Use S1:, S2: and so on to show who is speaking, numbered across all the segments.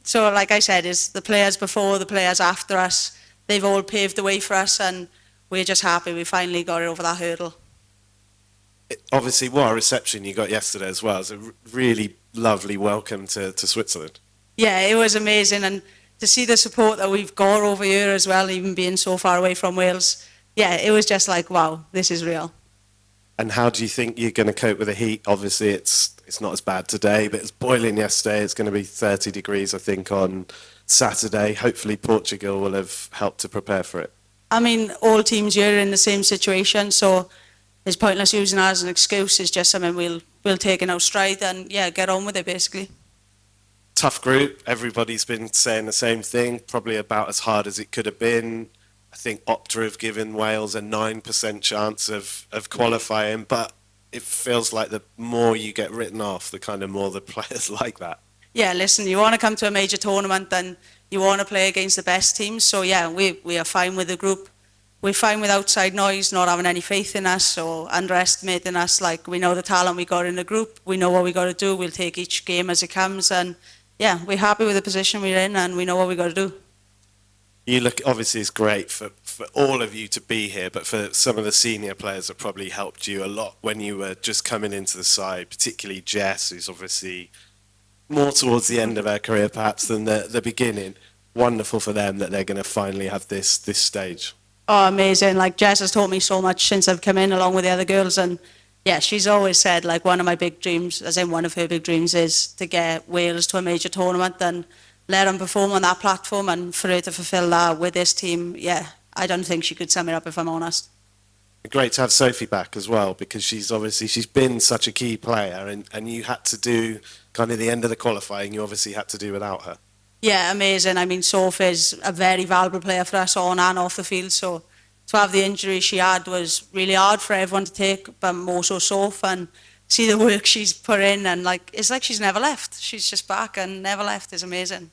S1: So like I said, it's the players before, the players after us. They've all paved the way for us, and we're just happy we finally got it over that hurdle.
S2: Obviously, what a reception you got yesterday as well. It was a really lovely welcome to Switzerland.
S1: Yeah, it was amazing, and to see the support that we've got over here as well, even being so far away from Wales, yeah, it was just like, wow, this is real.
S2: And how do you think you're going to cope with the heat? Obviously, it's not as bad today, but it's boiling yesterday. It's going to be 30 degrees, I think, on Saturday. Hopefully, Portugal will have helped to prepare for it.
S1: I mean, all teams here are in the same situation, so it's pointless using that as an excuse. It's just something we'll take in our stride and, yeah, get on with it, basically.
S2: Tough group. Everybody's been saying the same thing, probably about as hard as it could have been. I think Opta have given Wales a 9% chance of qualifying, but it feels like the more you get written off, the kind of more the players like that.
S1: Yeah, listen, you want to come to a major tournament and you want to play against the best teams. So, yeah, we are fine with the group. We're fine with outside noise, not having any faith in us or underestimating us. Like, we know the talent we got in the group. We know what we got to do. We'll take each game as it comes. And, yeah, we're happy with the position we're in and we know what we got to do.
S2: You look, obviously it's great for all of you to be here, but for some of the senior players that probably helped you a lot when you were just coming into the side, particularly Jess, who's obviously more towards the end of her career perhaps than the beginning. Wonderful for them that they're going to finally have this stage.
S1: Oh, amazing. Like, Jess has taught me so much since I've come in along with the other girls. And, yeah, she's always said, like, one of my big dreams, as in one of her big dreams, is to get Wales to a major tournament and let them perform on that platform, and for her to fulfil that with this team, yeah, I don't think she could sum it up if I'm honest.
S2: Great to have Sophie back as well, because she's been such a key player, and you had to do kind of the end of the qualifying, you obviously had to do without her.
S1: Yeah, amazing. I mean, Sophie's a very valuable player for us on and off the field, so to have the injury she had was really hard for everyone to take, but more so Soph, and see the work she's put in, and like it's like she's never left. She's just back and never left. It's amazing.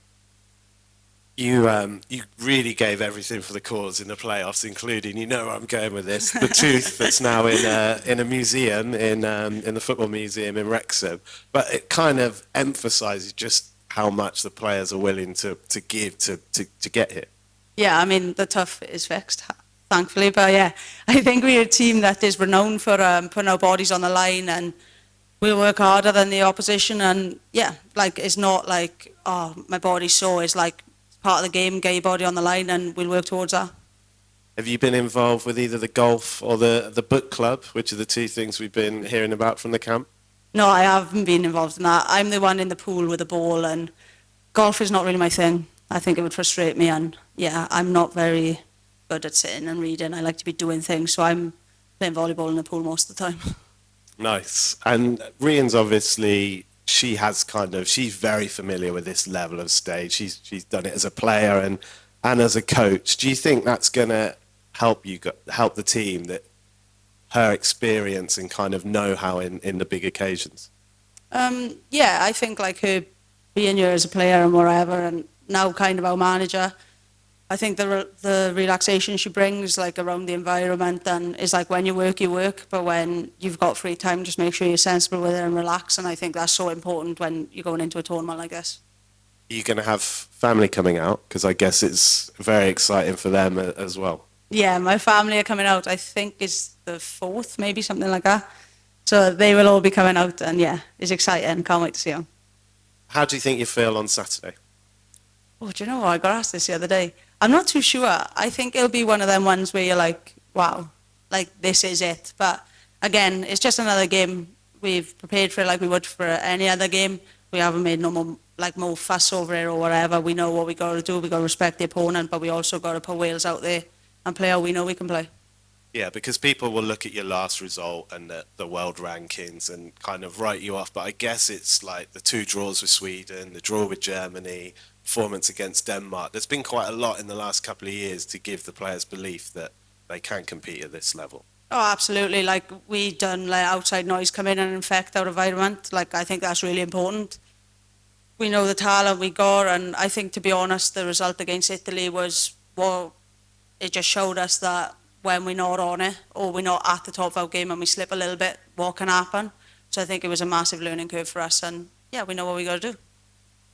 S2: You really gave everything for the cause in the playoffs, including, you know where I'm going with this, the tooth that's now in a museum, in the football museum in Wrexham. But it kind of emphasises just how much the players are willing to give to get here.
S1: Yeah, I mean, the tough is fixed, thankfully. But yeah, I think we're a team that is renowned for putting our bodies on the line, and we'll work harder than the opposition. And yeah, like, it's not like, oh, my body's sore. It's like, part of the game, get your body on the line, and we'll work towards that.
S2: Have you been involved with either the golf or the book club, which are the two things we've been hearing about from the camp?
S1: No, I haven't been involved in that. I'm the one in the pool with the ball, and golf is not really my thing. I think it would frustrate me, and yeah, I'm not very good at sitting and reading. I like to be doing things, so I'm playing volleyball in the pool most of the time.
S2: Nice. And Rhian's obviously, she's very familiar with this level of stage. She's done it as a player and as a coach. Do you think that's going to help the team, that her experience and kind of know-how in the big occasions?
S1: Yeah, I think like her being here as a player and wherever, and now kind of our manager, I think the relaxation she brings, like, around the environment, and is like, when you work, but when you've got free time, just make sure you're sensible with it and relax. And I think that's so important when you're going into a tournament like this.
S2: Are you going to have family coming out? Because I guess it's very exciting for them as well.
S1: Yeah, my family are coming out. I think it's the 4th, maybe something like that. So they will all be coming out, and yeah, it's exciting. Can't wait to see them.
S2: How do you think you feel on Saturday?
S1: Oh, do you know what? I got asked this the other day. I'm not too sure. I think it'll be one of them ones where you're like, wow, like, this is it. But again, it's just another game. We've prepared for it like we would for any other game. We haven't made no more fuss over it or whatever. We know what we got to do. We got to respect the opponent, but we also got to put Wales out there and play how we know we can play.
S2: Yeah, because people will look at your last result and the world rankings and kind of write you off. But I guess it's like the 2 draws with Sweden, the draw with Germany, performance against Denmark. There's been quite a lot in the last couple of years to give the players belief that they can compete at this level.
S1: Oh, absolutely. Like, we done let outside noise come in and infect our environment. Like, I think that's really important. We know the talent we got, and I think, to be honest, the result against Italy was, well, it just showed us that when we're not on it, or we're not at the top of our game and we slip a little bit, what can happen. So I think it was a massive learning curve for us, and yeah, we know what we got to do.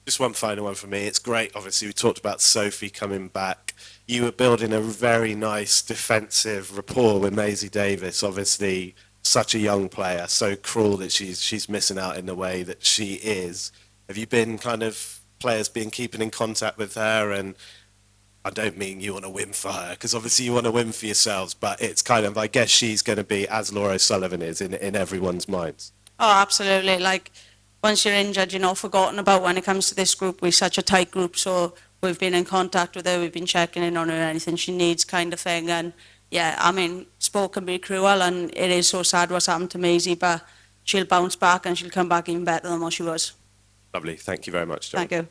S2: Just one final one for me. It's great. Obviously, we talked about Sophie coming back. You were building a very nice defensive rapport with Mayzee Davies. Obviously, such a young player. So cruel that she's missing out in the way that she is. Have you been kind of players been keeping in contact with her? And I don't mean you want to win for her, because obviously you want to win for yourselves. But it's kind of, I guess she's going to be, as Laura O'Sullivan is, in everyone's minds.
S1: Oh, absolutely. Like, once you're injured, you're not forgotten about when it comes to this group. We're such a tight group, so we've been in contact with her, we've been checking in on her, anything she needs kind of thing. And yeah, I mean, sport can be cruel, and it is so sad what's happened to Mayzee, but she'll bounce back and she'll come back even better than what she was.
S2: Lovely. Thank you very much, John.
S1: Thank you.